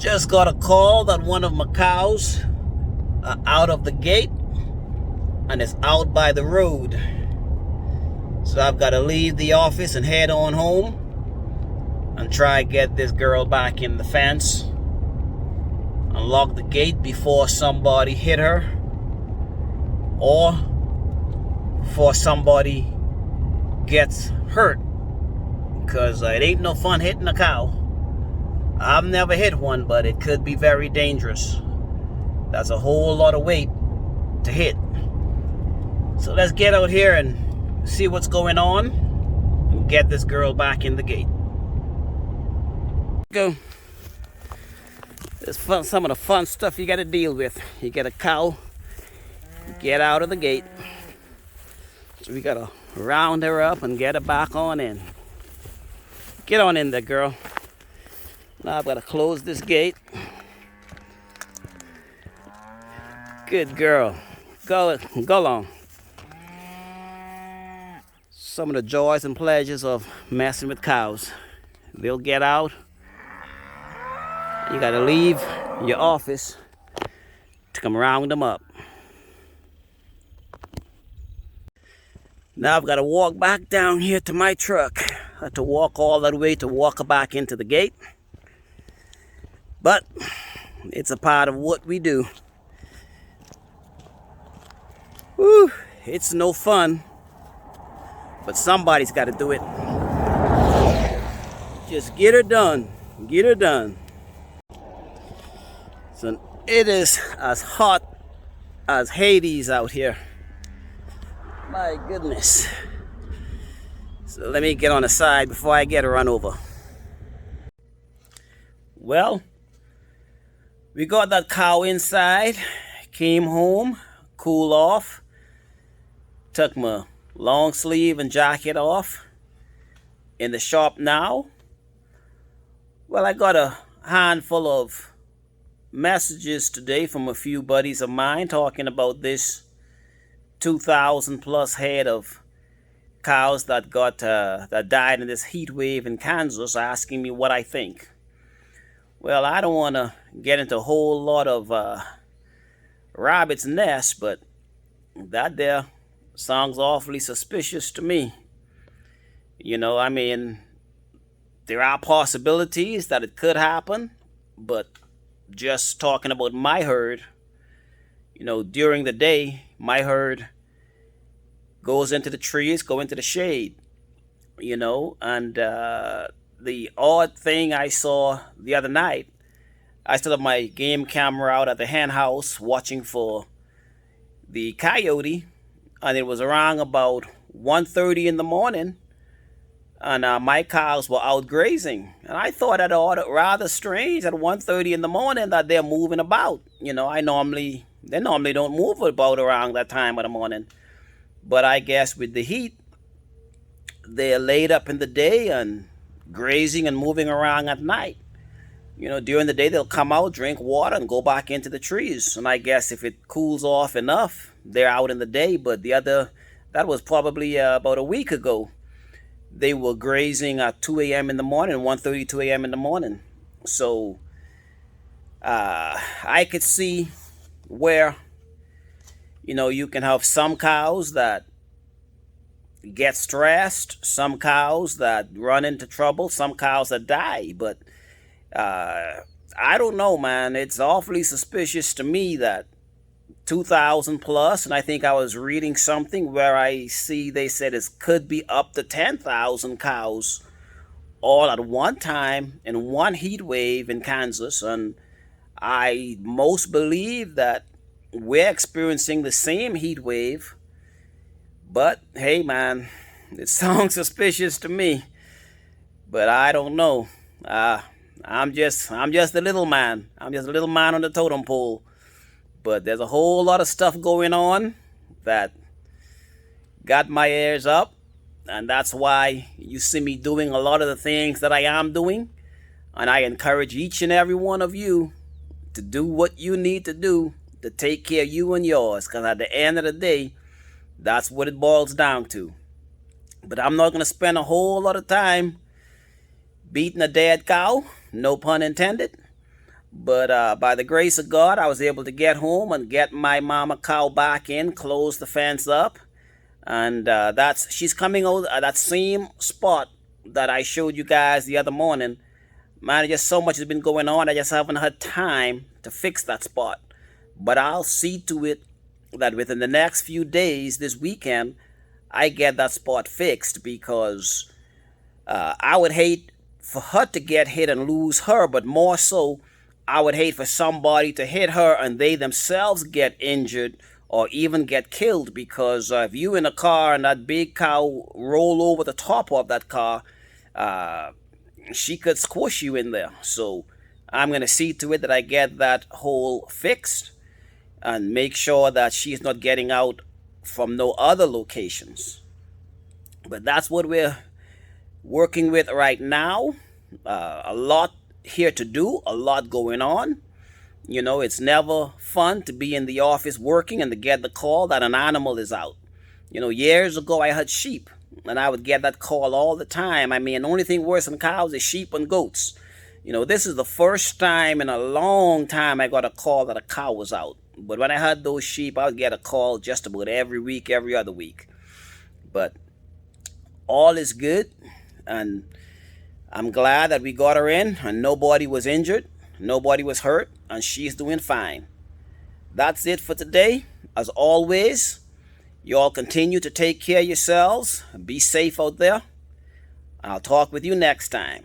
Just got a call that one of my cows are out of the gate and it's out by the road. So I've got to leave the office and head on home and try to get this girl back in the fence. Unlock the gate before somebody hit her or before somebody gets hurt, because it ain't no fun hitting a cow. I've never hit one, but it could be very dangerous. That's a whole lot of weight to hit. So let's get out here and see what's going on and get this girl back in the gate. Go. There's some of the fun stuff you got to deal with. You get a cow, get out of the gate. So we got to round her up and get her back on in. Get on in there, girl. Now I've got to close this gate. Good girl. Go along. Some of the joys and pleasures of messing with cows. They'll get out. You got to leave your office to come round them up. Now I've got to walk back down here to my truck. I have to walk all that way to walk her back into the gate. But it's a part of what we do. Whew, it's no fun. But somebody's got to do it. Just get her done. Get her done. So it is as hot as Hades out here. My goodness. So let me get on the side before I get run over. Well, we got that cow inside, came home, cool off, took my long sleeve and jacket off. In the shop now. Well, I got a handful of messages today from a few buddies of mine talking about this 2,000 plus head of cows that died in this heat wave in Kansas, asking me what I think. Well, I don't want to get into a whole lot of rabbit's nest, but that there sounds awfully suspicious to me. You know, I mean, there are possibilities that it could happen, but just talking about my herd, you know, during the day, my herd goes into the trees, go into the shade, you know, and the odd thing I saw the other night, I still have my game camera out at the hen house watching for the coyote, and it was around about 1:30 in the morning, and my cows were out grazing, and I thought that rather strange at 1:30 in the morning that they're moving about. You know, they normally don't move about around that time of the morning, but I guess with the heat, they're laid up in the day and grazing and moving around at night. You know, during the day they'll come out, drink water, and go back into the trees. And I guess if it cools off enough, they're out in the day. But that was probably about a week ago. They were grazing at 2 a.m. in the morning, 1:30, 2 a.m. in the morning. So I could see where, you know, you can have some cows that get stressed, some cows that run into trouble, some cows that die. But I don't know, man. It's awfully suspicious to me that 2,000 plus, and I think I was reading something where they said it could be up to 10,000 cows all at one time in one heat wave in Kansas. And I most believe that we're experiencing the same heat wave. But hey, man, it sounds suspicious to me. But I don't know. I'm just a little man. I'm just a little man on the totem pole. But there's a whole lot of stuff going on that got my ears up, and that's why you see me doing a lot of the things that I am doing. And I encourage each and every one of you to do what you need to do to take care of you and yours, because at the end of the day, that's what it boils down to. But I'm not going to spend a whole lot of time beating a dead cow, no pun intended. But by the grace of God, I was able to get home and get my mama cow back in, close the fence up, and she's coming out at that same spot that I showed you guys the other morning. Man, just so much has been going on. I just haven't had time to fix that spot. But I'll see to it that within the next few days, this weekend, I get that spot fixed, because I would hate for her to get hit and lose her, but more so, I would hate for somebody to hit her and they themselves get injured or even get killed, because if you in a car and that big cow roll over the top of that car, she could squish you in there. So I'm going to see to it that I get that hole fixed and make sure that she's not getting out from no other locations. But that's what we're working with right now. A lot here to do, a lot going on. You know, it's never fun to be in the office working and to get the call that an animal is out. You know, years ago I had sheep, and I would get that call all the time. I mean, the only thing worse than cows is sheep and goats. You know, this is the first time in a long time I got a call that a cow was out. But when I had those sheep, I would get a call just about every week, every other week. But all is good, and I'm glad that we got her in and nobody was injured, nobody was hurt, and she's doing fine. That's it for today. As always, you all continue to take care of yourselves. Be safe out there. I'll talk with you next time.